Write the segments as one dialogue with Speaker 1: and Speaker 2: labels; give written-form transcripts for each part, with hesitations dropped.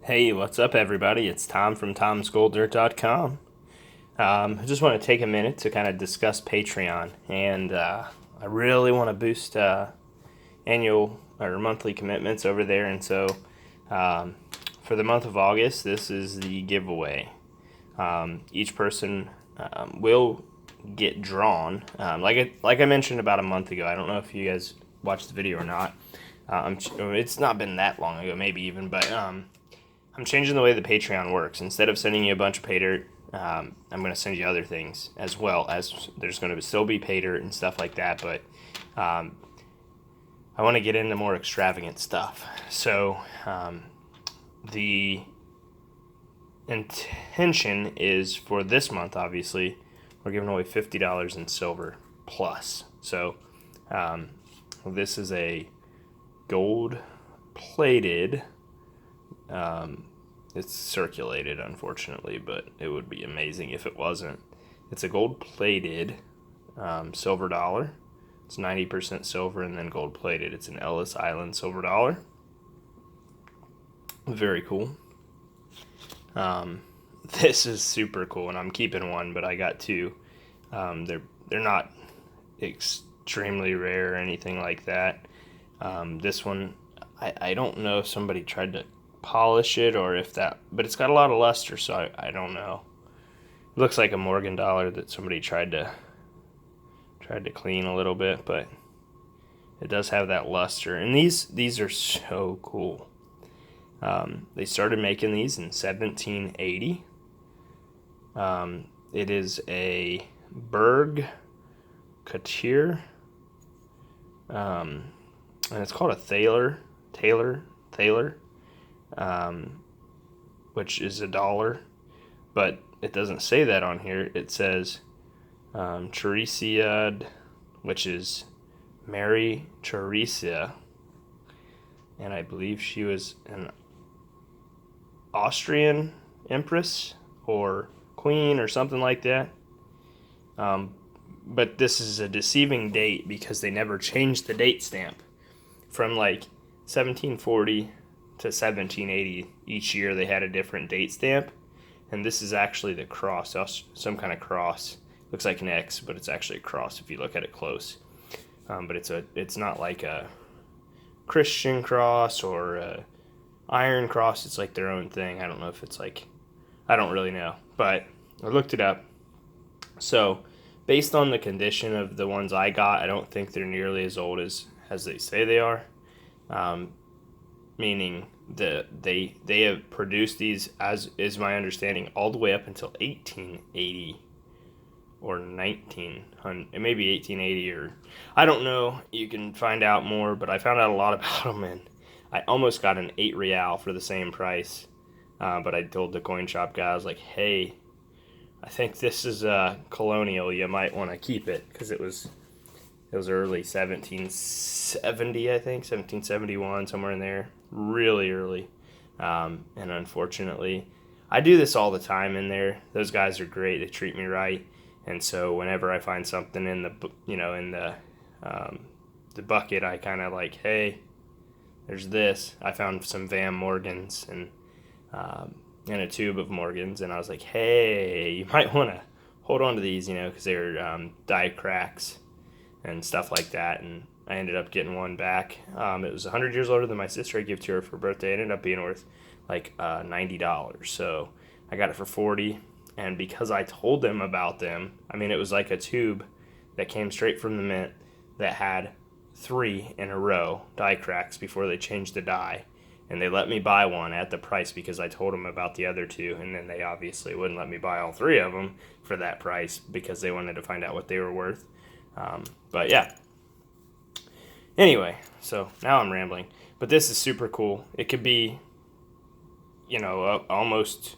Speaker 1: Hey, what's up, everybody? It's Tom from Tom'sGoldDirt.com. I just want to take a minute to kind of discuss Patreon, and I really want to boost annual or monthly commitments over there. And so, um, for the month of August, this is the giveaway. Each person will get drawn, like I mentioned about a month ago. I don't know if you guys watched the video or not. It's not been that long ago, maybe even, but I'm changing the way the Patreon works. Instead of sending you a bunch of pay dirt, I'm going to send you other things as well. As there's going to still be pay dirt and stuff like that, but I want to get into more extravagant stuff. So the intention is for this month, obviously, we're giving away $50 in silver plus. So this is a gold plated. It's circulated, unfortunately, but it would be amazing if it wasn't. It's a gold plated silver dollar. It's 90% silver and then gold plated. It's an Ellis Island silver dollar. Very cool. This is super cool, and I'm keeping one, but I got two. They're not extremely rare or anything like that. This one, I don't know if somebody tried to polish it or if that, but it's got a lot of luster, so I don't know. It looks like a Morgan dollar that somebody tried to clean a little bit, but it does have that luster. And these are so cool. They started making these in 1780. It is a Berg Couture, and it's called a Thaler, which is a dollar, but it doesn't say that on here. It says Teresiad, which is Mary Teresa, and I believe she was an Austrian empress or queen or something like that. But this is a deceiving date because they never changed the date stamp from like 1740 to 1780. Each year they had a different date stamp, and this is actually the cross, some kind of cross. Looks like an X, but it's actually a cross if you look at it close. But it's not like a Christian cross or a Iron Cross. It's like their own thing. I don't know if it's like, I don't really know, but I looked it up. So based on the condition of the ones I got, I don't think they're nearly as old as they say they are. Meaning that they have produced these, as is my understanding, all the way up until 1880 or 1900, it may be 1880, or I don't know. You can find out more, but I found out a lot about them, and I almost got an 8 real for the same price. But I told the coin shop guy, I was like, hey, I think this is colonial. You might want to keep it, because it was early 1770, I think, 1771, somewhere in there, really early. And unfortunately, I do this all the time in there. Those guys are great. They treat me right. And so whenever I find something in the bucket, I kind of like, hey, there's this. I found some Van Morgans and a tube of Morgans, and I was like, hey, you might want to hold on to these, because they're die cracks and stuff like that. And I ended up getting one back. It was 100 years older than my sister. I gave to her for her birthday. It ended up being worth like $90. So I got it for $40. And because I told them about them, I mean, it was like a tube that came straight from the mint that had 3 in a row die cracks before they changed the die. And they let me buy one at the price because I told them about the other 2. And then they obviously wouldn't let me buy all 3 of them for that price because they wanted to find out what they were worth. But yeah. Anyway, so now I'm rambling. But this is super cool. It could be, almost,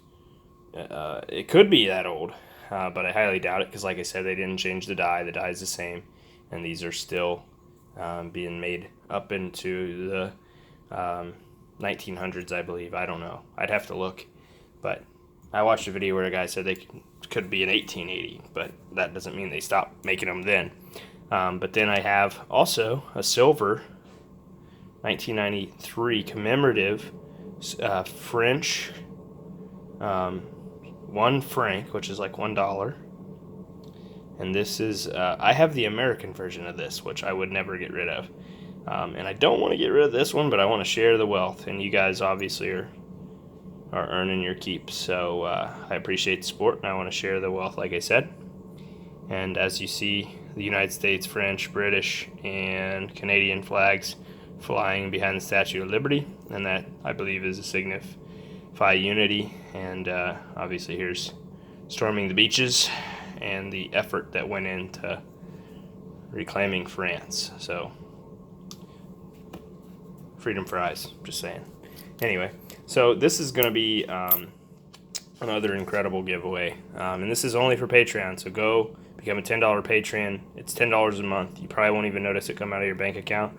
Speaker 1: it could be that old. But I highly doubt it because, like I said, they didn't change the die. The die is the same. And these are still being made up into the 1900s, I believe. I don't know. I'd have to look. But I watched a video where a guy said they could be in 1880, but that doesn't mean they stopped making them then. But then I have also a silver 1993 commemorative French, 1 franc, which is like $1. And this is, I have the American version of this, which I would never get rid of. And I don't want to get rid of this one, but I want to share the wealth. And you guys obviously are earning your keep. So I appreciate the support, and I want to share the wealth, like I said. And as you see, the United States, French, British, and Canadian flags flying behind the Statue of Liberty. And that, I believe, is a signify unity. And obviously here's storming the beaches and the effort that went into reclaiming France. So, freedom fries, just saying. Anyway, so this is going to be another incredible giveaway. And this is only for Patreon, so go become a $10 patron. It's $10 a month. You probably won't even notice it come out of your bank account.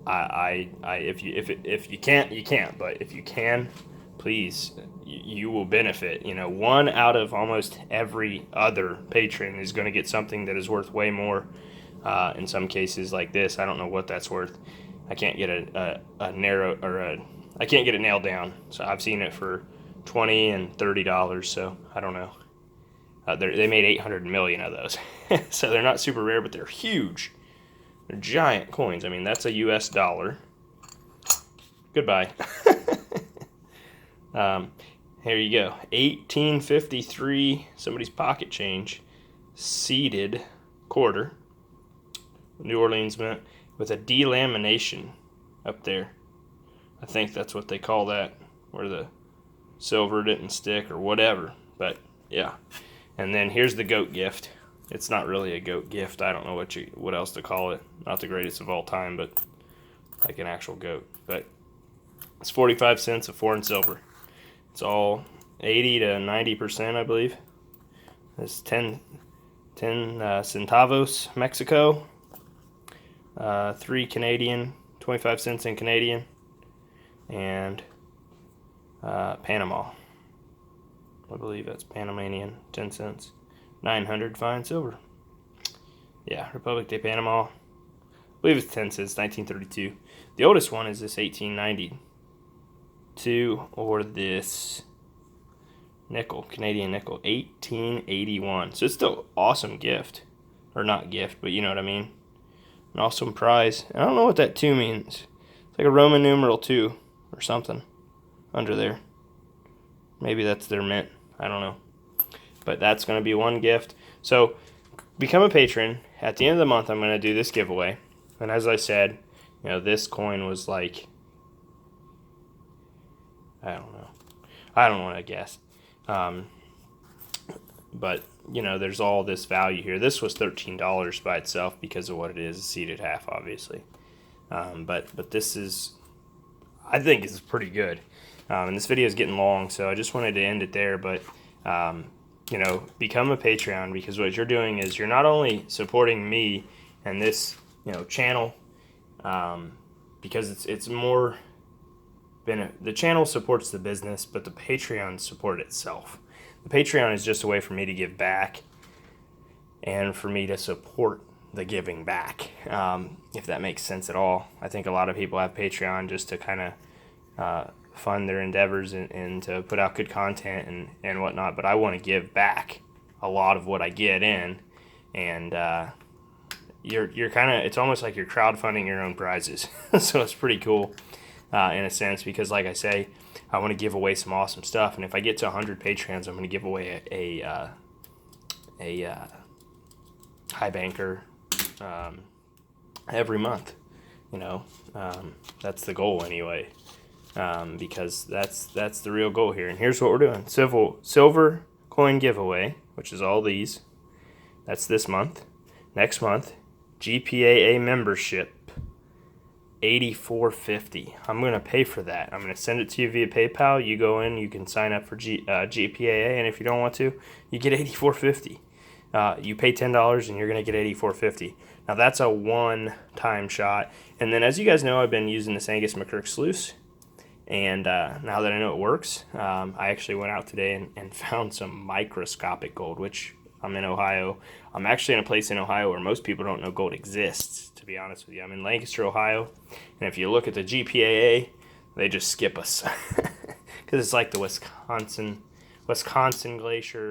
Speaker 1: If you can't, you can't. But if you can, please, you will benefit. You know, one out of almost every other patron is going to get something that is worth way more. In some cases, like this, I don't know what that's worth. I can't get I can't get it nailed down. So I've seen it for $20 and $30. So I don't know. They made 800 million of those, so they're not super rare, but they're huge. They're giant coins. I mean, that's a US dollar. Goodbye. Here you go. 1853, somebody's pocket change, seeded quarter. New Orleans Mint with a delamination up there. I think that's what they call that, where the silver didn't stick or whatever. But yeah. And then here's the goat gift. It's not really a goat gift. I don't know what else to call it. Not the greatest of all time, but like an actual goat. But it's 45 cents of foreign silver. It's all 80 to 90%, I believe. It's 10 centavos Mexico, 3 Canadian, 25 cents in Canadian, and Panama. I believe that's Panamanian, 10 cents. 900 fine silver. Yeah, Republic de Panama. I believe it's 10 cents, 1932. The oldest one is this 1892, or this nickel, Canadian nickel, 1881. So it's still an awesome gift. Or not gift, but you know what I mean. An awesome prize. I don't know what that 2 means. It's like a Roman numeral 2 or something under there. Maybe that's their mint. I don't know. But that's going to be one gift. So become a patron. At the end of the month, I'm going to do this giveaway. And as I said, you know, this coin was like, I don't know. I don't want to guess. But, you know, there's all this value here. This was $13 by itself because of what it is, a seeded half, obviously. But this is, I think is pretty good. And this video is getting long, so I just wanted to end it there. But, you know, become a Patreon, because what you're doing is you're not only supporting me and this, you know, channel, because it's more, the channel supports the business, but the Patreon support itself. The Patreon is just a way for me to give back and for me to support the giving back, if that makes sense at all. I think a lot of people have Patreon just to kind of fund their endeavors and to put out good content and whatnot, but I want to give back a lot of what I get in, and you're kind of, it's almost like you're crowdfunding your own prizes. So it's pretty cool in a sense, because like I say, I want to give away some awesome stuff, and if I get to 100 Patreons, I'm going to give away a high banker every month. You know, that's the goal anyway. Because that's the real goal here. And here's what we're doing. Silver coin giveaway, which is all these. That's this month. Next month, GPAA membership, $84.50. I'm going to pay for that. I'm going to send it to you via PayPal. You go in, you can sign up for GPAA, and if you don't want to, you get $84.50. You pay $10 and you're going to get $84.50. Now that's a one-time shot. And then as you guys know, I've been using this Angus McCurk sluice. And now that I know it works, I actually went out today and found some microscopic gold, which I'm in Ohio. I'm actually in a place in Ohio where most people don't know gold exists, to be honest with you. I'm in Lancaster, Ohio. And if you look at the GPAA, They just skip us because it's like the Wisconsin glacier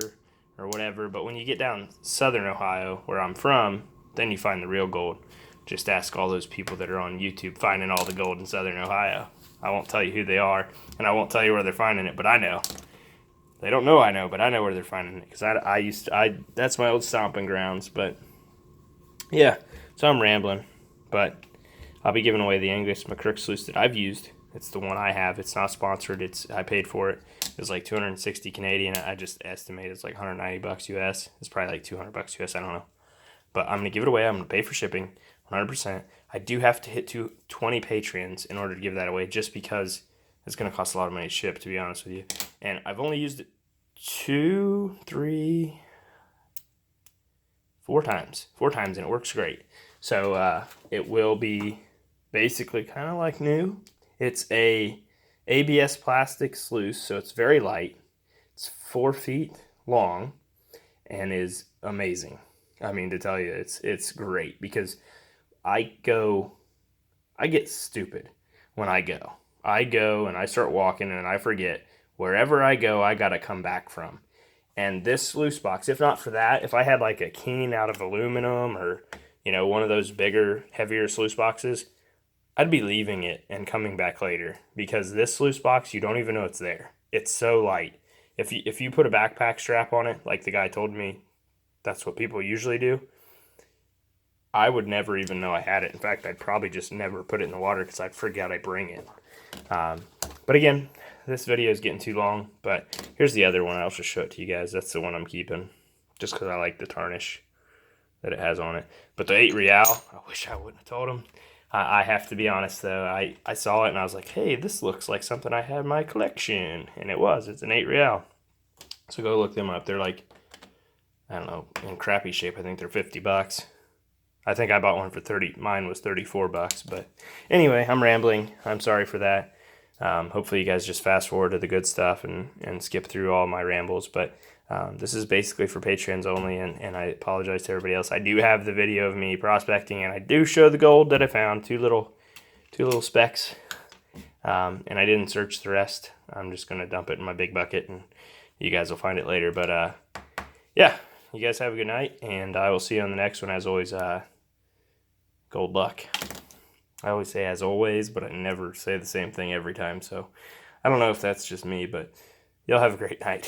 Speaker 1: or whatever. But when you get down southern Ohio, where I'm from, then you find the real gold. Just ask all those people that are on YouTube finding all the gold in southern Ohio. I won't tell you who they are, and I won't tell you where they're finding it, but I know. They don't know I know, but I know where they're finding it, because that's my old stomping grounds. But yeah, so I'm rambling, but I'll be giving away the Angus McCrook sluice that I've used. It's the one I have. It's not sponsored. I paid for it. It was like 260 Canadian. I just estimate it's like 190 bucks US. It's probably like 200 bucks US. I don't know. But I'm going to give it away. I'm going to pay for shipping 100%. I do have to hit 20 Patreons in order to give that away, just because it's going to cost a lot of money to ship, to be honest with you. And I've only used it 4 times. 4 times, and it works great. So it will be basically kind of like new. It's a ABS plastic sluice, so it's very light. It's 4 feet long and is amazing. I mean, to tell you, it's great, because I get stupid when I go. I go and I start walking and I forget wherever I go, I got to come back from. And this sluice box, if not for that, if I had like a Keen out of aluminum, or, one of those bigger, heavier sluice boxes, I'd be leaving it and coming back later, because this sluice box, you don't even know it's there. It's so light. If you put a backpack strap on it, like the guy told me, that's what people usually do, I would never even know I had it. In fact, I'd probably just never put it in the water because I'd forget I bring it. But again, this video is getting too long, but here's the other one. I'll just show it to you guys. That's the one I'm keeping, just because I like the tarnish that it has on it. But the 8 real, I wish I wouldn't have told him. I have to be honest, though. I saw it and I was like, hey, this looks like something I had in my collection. And it was. It's an 8 real. So go look them up. They're like, I don't know, in crappy shape. I think they're 50 bucks. I think I bought one for 30. Mine was 34 bucks. But anyway, I'm rambling. I'm sorry for that. Hopefully you guys just fast forward to the good stuff and skip through all my rambles. But this is basically for Patreons only, and I apologize to everybody else. I do have the video of me prospecting, and I do show the gold that I found. Two little specks. And I didn't search the rest. I'm just going to dump it in my big bucket, and you guys will find it later. But yeah, you guys have a good night, and I will see you on the next one. As always, gold luck. I always say as always, but I never say the same thing every time. So I don't know if that's just me, but y'all have a great night.